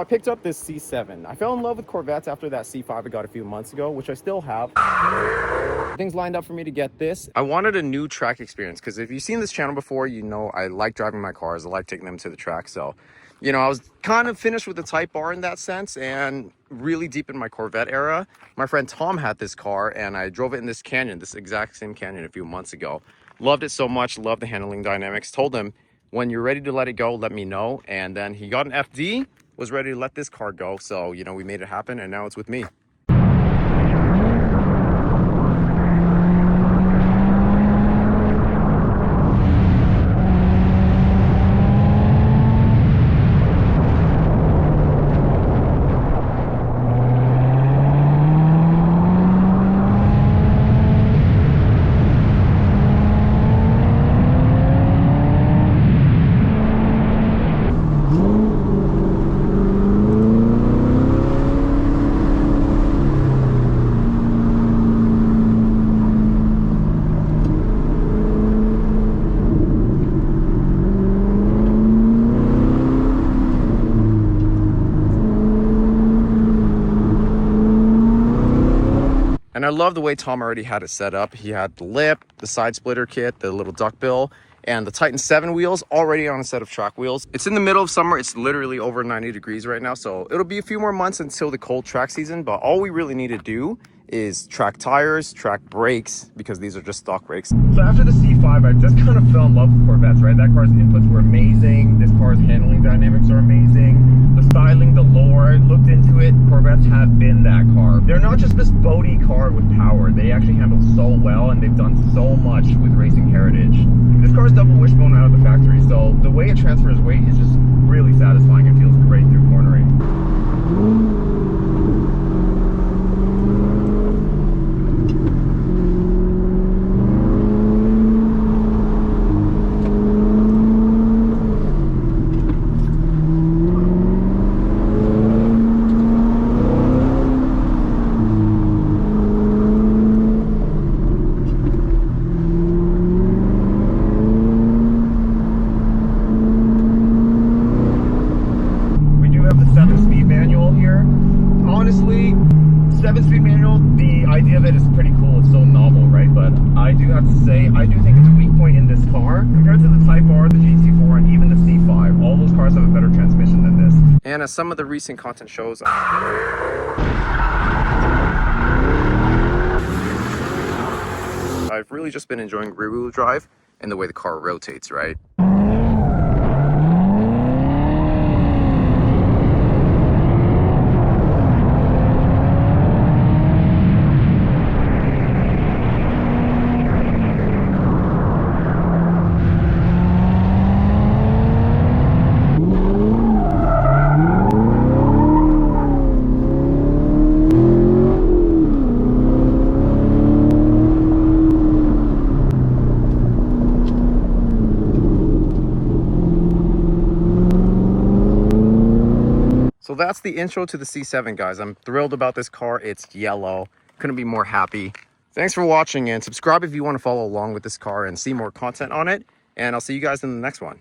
I picked up this C7. I fell in love with Corvettes after that C5 I got a few months ago, which I still have. Things lined up for me to get this. I wanted a new track experience because if you've seen this channel before, you know I like driving my cars. I like taking them to the track. So, you know, I was kind of finished with the Type R in that sense and really deep in my Corvette era. My friend Tom had this car and I drove it in this canyon, this exact same canyon a few months ago. Loved it so much, loved the handling dynamics. Told him, when you're ready to let it go, let me know. And then he got an FD, was ready to let this car go. So, you know, we made it happen and now it's with me. And I love the way Tom already had it set up. He had the lip, the side splitter kit, the little duckbill, and the Titan 7 wheels already on a set of track wheels. It's in the middle of summer. It's literally over 90 degrees right now. So it'll be a few more months until the cold track season. But all we really need to do is track tires, track brakes, because these are just stock brakes. So after the C5, I just kind of fell in love with Corvettes, right? That car's inputs were amazing. This car's handling dynamics are amazing. The styling, the lore, looked into it. Corvettes have been that car. They're not just this boaty car with power. They actually handle so well, and they've done so much with racing heritage. This car is double wishbone out of the factory, so the way it transfers weight is just really satisfying. It feels great through cornering. Honestly, 7-speed manual, the idea of it is pretty cool. It's so novel, right? But I do have to say, I do think it's a weak point in this car. Compared to the Type R, the GT4, and even the C5, all those cars have a better transmission than this. And as some of the recent content shows, I've really just been enjoying rear-wheel drive and the way the car rotates, right? So that's the intro to the C7, guys. I'm thrilled about this car. It's yellow. Couldn't be more happy. Thanks for watching, and subscribe if you want to follow along with this car and see more content on it. And I'll see you guys in the next one.